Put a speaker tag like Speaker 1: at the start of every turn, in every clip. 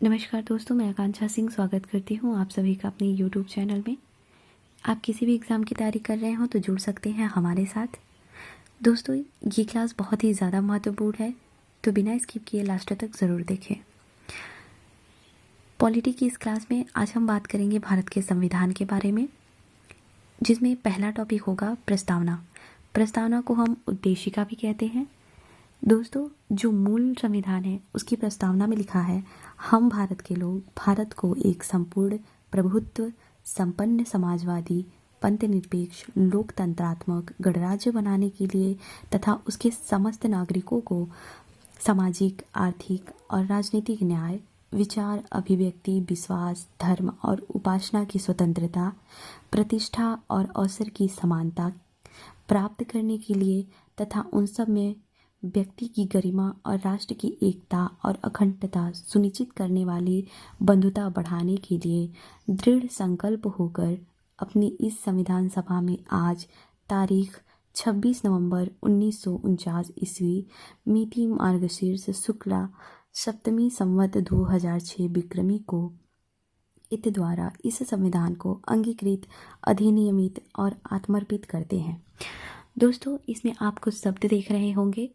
Speaker 1: नमस्कार दोस्तों, मैं आकांक्षा सिंह स्वागत करती हूँ आप सभी का अपने YouTube चैनल में। आप किसी भी एग्ज़ाम की तैयारी कर रहे हो तो जुड़ सकते हैं हमारे साथ। दोस्तों, ये क्लास बहुत ही ज़्यादा महत्वपूर्ण है, तो बिना स्किप किए लास्ट तक ज़रूर देखें। पॉलिटी की इस क्लास में आज हम बात करेंगे भारत के संविधान के बारे में, जिसमें पहला टॉपिक होगा प्रस्तावना। प्रस्तावना को हम उद्देशिका भी कहते हैं। दोस्तों, जो मूल संविधान है उसकी प्रस्तावना में लिखा है, हम भारत के लोग भारत को एक संपूर्ण प्रभुत्व संपन्न समाजवादी पंथनिरपेक्ष लोकतंत्रात्मक गणराज्य बनाने के लिए तथा उसके समस्त नागरिकों को सामाजिक आर्थिक और राजनीतिक न्याय विचार अभिव्यक्ति विश्वास धर्म और उपासना की स्वतंत्रता प्रतिष्ठा और अवसर की समानता प्राप्त करने के लिए तथा उन सब में व्यक्ति की गरिमा और राष्ट्र की एकता और अखंडता सुनिश्चित करने वाली बंधुता बढ़ाने के लिए दृढ़ संकल्प होकर अपनी इस संविधान सभा में आज तारीख 26 नवंबर 1949 ईस्वी मिति मार्गशीर्ष शुक्ला सप्तमी संवत 2006 विक्रमी को इत द्वारा इस संविधान को अंगीकृत अधिनियमित और आत्मर्पित करते हैं। दोस्तों, इसमें आप कुछ शब्द देख रहे होंगे,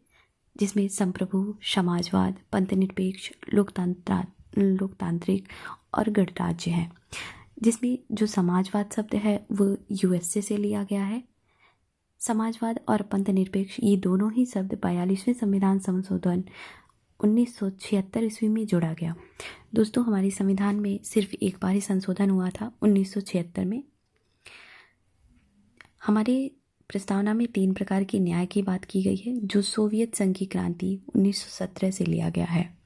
Speaker 1: जिसमें संप्रभु समाजवाद पंथनिरपेक्ष लोकतांत्रिक और गणराज्य है। जिसमें जो समाजवाद शब्द है वो यूएसए से लिया गया है। समाजवाद और पंथनिरपेक्ष ये दोनों ही शब्द 42वें संविधान संशोधन 1976 ईस्वी में जोड़ा गया। दोस्तों, हमारे संविधान में सिर्फ एक बार ही संशोधन हुआ था 1976 में। हमारे प्रस्तावना में 3 प्रकार के न्याय की बात की गई है, जो सोवियत संघ की क्रांति 1917 से लिया गया है,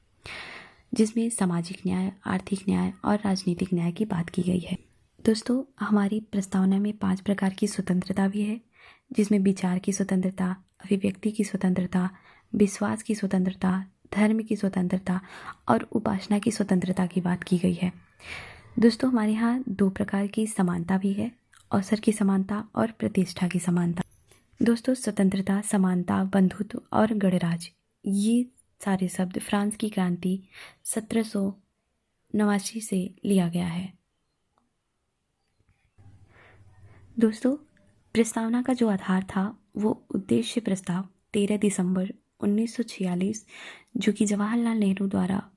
Speaker 1: जिसमें सामाजिक न्याय आर्थिक न्याय और राजनीतिक न्याय की बात की गई है। दोस्तों, हमारी प्रस्तावना में 5 प्रकार की स्वतंत्रता भी है, जिसमें विचार की स्वतंत्रता अभिव्यक्ति की स्वतंत्रता विश्वास की स्वतंत्रता धर्म की स्वतंत्रता और उपासना की स्वतंत्रता की बात की गई है। दोस्तों, हमारे यहाँ 2 प्रकार की समानता भी है, अवसर की समानता और प्रतिष्ठा की समानता। दोस्तों, स्वतंत्रता समानता बंधुत्व और गणराज्य ये सारे शब्द फ्रांस की क्रांति 1789 से लिया गया है। दोस्तों, प्रस्तावना का जो आधार था वो उद्देश्य प्रस्ताव 13 दिसंबर 1946 जो कि जवाहरलाल नेहरू द्वारा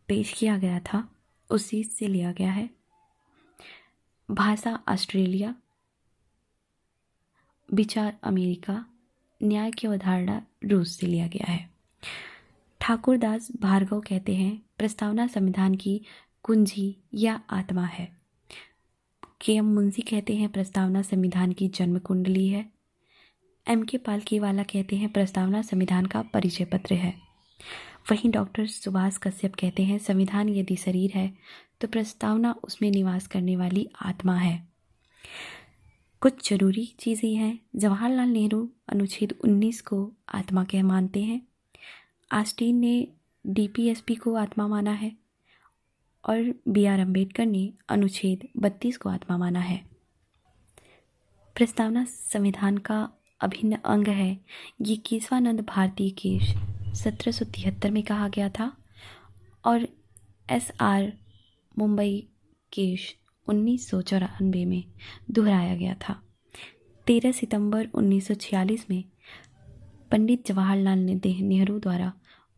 Speaker 1: पेश किया गया था, उसी से लिया गया है। भाषा ऑस्ट्रेलिया, विचार अमेरिका, न्याय की अवधारणा रूस से लिया गया है। ठाकुरदास भार्गव कहते हैं, प्रस्तावना संविधान की कुंजी या आत्मा है। के.एम. मुंशी कहते हैं, प्रस्तावना संविधान की जन्म कुंडली है। M.K. पालकीवाला कहते हैं, प्रस्तावना संविधान का परिचय पत्र है। वहीं डॉक्टर सुभाष कश्यप कहते हैं, संविधान यदि शरीर है तो प्रस्तावना उसमें निवास करने वाली आत्मा है। कुछ जरूरी चीज़ें हैं। जवाहरलाल नेहरू अनुच्छेद 19 को आत्मा कह मानते हैं। ऑस्टिन ने DPSP को आत्मा माना है और B.R. अम्बेडकर ने अनुच्छेद 32 को आत्मा माना है। प्रस्तावना संविधान का अभिन्न अंग है। ये केशवानंद भारती केश 1773 में कहा गया था और SR मुंबई केश 1994 में दोहराया गया था। 13 सितंबर 1946 में पंडित जवाहरलाल नेहरू द्वारा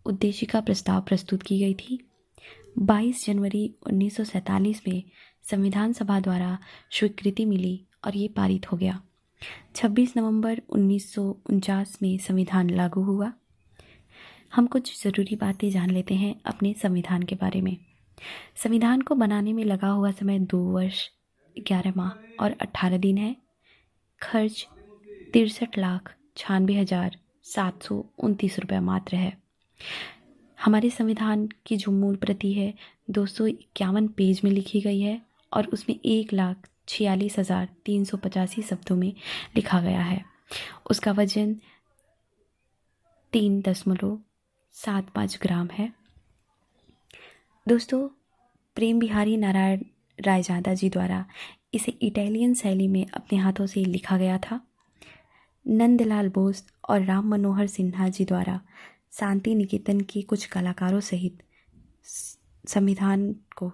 Speaker 1: उद्देशिका प्रस्ताव प्रस्तुत की गई थी। 22 जनवरी 1947 में संविधान सभा द्वारा स्वीकृति मिली और ये पारित हो गया। 26 नवंबर 1949 में संविधान लागू हुआ। हम कुछ ज़रूरी बातें जान लेते हैं अपने संविधान के बारे में। संविधान को बनाने में लगा हुआ समय 2 वर्ष 11 माह और 18 दिन है। खर्च 63,96,729 रुपये मात्र है। हमारे संविधान की जो मूल प्रति है 251 पेज में लिखी गई है और उसमें 1,46,385 शब्दों में लिखा गया है। उसका वजन 3.75 ग्राम है। दोस्तों, प्रेम बिहारी नारायण रायजादा जी द्वारा इसे इटालियन शैली में अपने हाथों से लिखा गया था। नंदलाल बोस और राम मनोहर सिन्हा जी द्वारा शांति निकेतन के कुछ कलाकारों सहित संविधान को,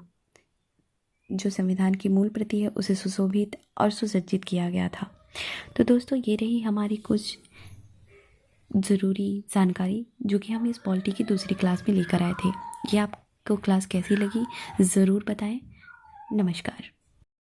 Speaker 1: जो संविधान की मूल प्रति है, उसे सुशोभित और सुसज्जित किया गया था। तो दोस्तों, ये रही हमारी कुछ ज़रूरी जानकारी जो कि हम इस पॉलिटी की दूसरी क्लास में लेकर आए थे। ये आपको क्लास कैसी लगी ज़रूर बताएं। नमस्कार।